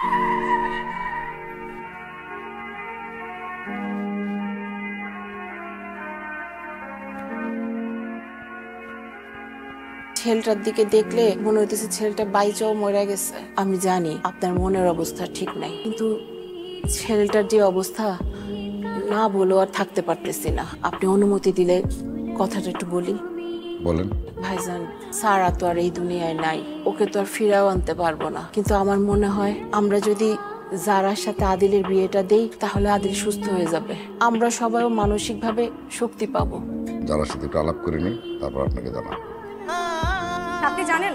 ছেলেটার দিকে দেখলে মনে হইতেছে ছেলেটা বাইচাও মরে গেছে। আমি জানি আপনার মনের অবস্থা ঠিক নাই, কিন্তু ছেলেটার যে অবস্থা না বলেও আর থাকতে পারতেছি না। আপনি অনুমতি দিলে কথাটা একটু বলি। বলেন। ভাইজান, সারা তো আর এই দুনিয়ায় নাই, ওকে তো আর ফিরাও আনতে পারবো না, কিন্তু আমার মনে হয় আমরা যদি যারার সাথে আদিলের বিয়েটা দেই তাহলে আদিল সুস্থ হয়ে যাবে, আমরা সবাইও মানসিকভাবে শক্তি পাবো। যারার সাথে একটু আলাপ করে নিই, তারপর আপনাকে জানাবো। আপনি জানেন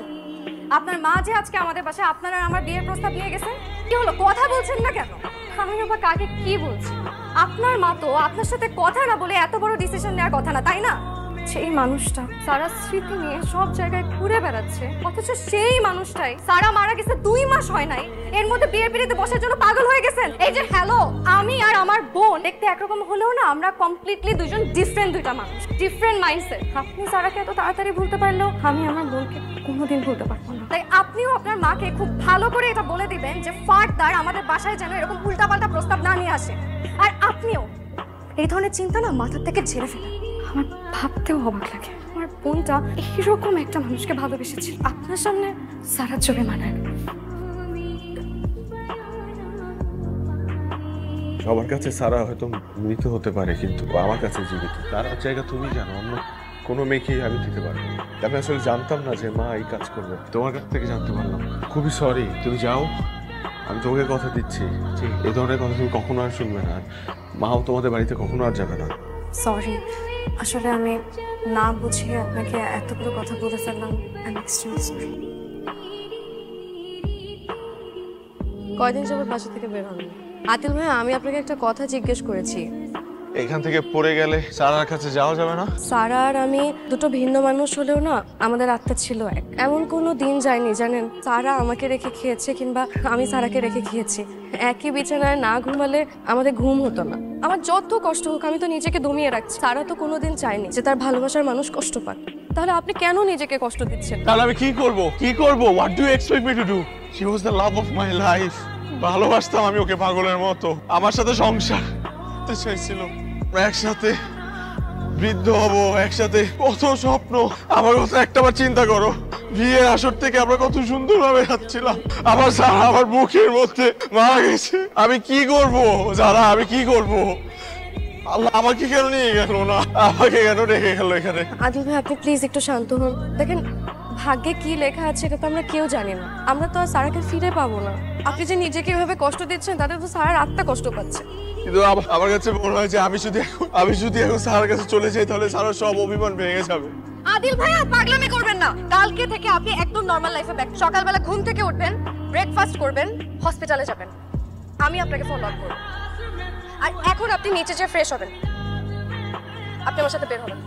আপনার মা যে আজকে আমাদের বাসায় আপনার আর আমার বিয়ের প্রস্তাব নিয়ে গেছেন? কি হলো, কথা বলছেন না কেন? আমি আবার কাকে কি বলছি? আপনার মা তো আপনার সাথে কথা না বলে এত বড় ডিসিশন নেওয়ার কথা না, তাই না? সেই মানুষটা সারা স্মৃতি নিয়ে সব জায়গায় ঘুরে বেড়াচ্ছে, অথচ সেই মানুষটাই সারা মারা গেছে 2 মাস হয় নাই, এর মধ্যে বিয়ের পিড়িতে বসার জন্য পাগল হয়ে গেছেন। এই যে হ্যালো, আমি আর আমার বোন দেখতে একরকম হলেও না আমরা কমপ্লিটলি দুজন ডিফারেন্ট দুইটা মানুষ, ডিফারেন্ট মাইন্ডসেট। আপনি সারাকে এত তাড়াতাড়ি ভুলতে পারলেও আমি আমার বোনকে কোনোদিন ভুলতে পারবো না। তাই আপনিও আপনার মাকে খুব ভালো করে এটা বলে দিবেন যে ফার্দার আমাদের বাসায় যেন এরকম উল্টাপাল্টা প্রস্তাব না নিয়ে আসে। আর আপনিও এই ধরনের চিন্তা না মাথার থেকে ঝেড়ে ফেলেন। আমার ভাবতেও অবাক লাগে আমার বোনটা এরকম একটা মানুষকে ভালোবেসেছিল, আপনার সামনে সারা চোখে মানায়। সবার কাছে সারা হয়তো মৃত হতে পারে, কিন্তু আমার কাছে জীবিত। তার জায়গা তুমি জানো, অন্য কোনো মেয়েকেই আমি দিতে পারবো। আমি আসলে জানতাম না যে মা এই কাজ করবে, তোমার কাছ থেকে জানতে পারলাম। খুবই সরি, তুমি যাও, আমি তোমাকে কথা দিচ্ছি এই ধরনের কথা তুমি কখনো আর শুনবে না, মাও তোমাদের বাড়িতে কখনো আর যাবে না। সরি, আসলে আমি না বুঝিয়ে আপনাকে এতগুলো কথা বলে ফেললাম। কয়দিন যাবত বাসা থেকে বের হন? আতিল ভাই, আমি আপনাকে একটা কথা জিজ্ঞেস করেছি। এখান থেকে পড়ে গেলে সারার কাছে যাওয়া যাবে না? সারা আর আমি দুটো ভিন্ন মানুষ হলেও না আমাদের আত্মা ছিল এক। এমন কোনো দিন যায়নি জানেন সারা আমাকে রেখে খেয়েছে কিংবা আমি সারাকে রেখে খেয়েছি। একই বিছানায় না ঘুমালে আমাদের ঘুম হতো না। আমার যত কষ্ট হোক আমি তো নিজেকে দমিয়ে রাখছি। সারা তো কোনোদিন চায়নি যে তার ভালোবাসার মানুষ কষ্ট পাক। তাহলে আপনি কেন নিজেকে কষ্ট দিচ্ছেন? তাহলে আমি কি করব? What do you expect me to do? She was the love of my life. ভালোবাসতাম আমি ওকে পাগলের মতো, আমার সাথে সংসার করতে চাইছিল, একসাথে বৃদ্ধ হব, একসাথে কত স্বপ্ন। আমার কথা একটাবার চিন্তা করো, বিয়ের আসর থেকে আমরা কত সুন্দর ভাবে যাচ্ছিলাম, আমার সারা আমার বুকের মধ্যে মারা গেছে। আমি কি করব যারা, আমি কি করব? আল্লাহ আমাকে কেন নিয়ে গেল না, আমাকে কেন রেখে গেল এখানে? আদিল ভাই, আপনি প্লিজ একটু শান্ত হন। দেখেন, ভাগ্যে কি লেখা আছে এটা তো আমরা কেউ জানি না। আমরা তো আর সারাকে ফিরে পাবো না। আপনি যে নিজেকে এভাবে কষ্ট দিচ্ছেন তাতে তো সারার আত্মা কষ্ট পাচ্ছে। কিন্তু আমার কাছে মনে হয় যে আমি যদি এখন সারার কাছে চলে যাই তাহলে সারার সব অভিমান ভেঙে যাবে। আদিল ভাই, আর পাগলামি করবেন না। কালকে থেকে আপনি একদম নরমাল লাইফে ব্যাক। সকালবেলা ঘুম থেকে উঠবেন, ব্রেকফাস্ট করবেন, হসপিটালে যাবেন, আমি আপনাকে ফলো আপ করব। আর এখন আপনি নিচে যেয়ে ফ্রেশ হবেন, আপনি আমার সাথে বের হবেন।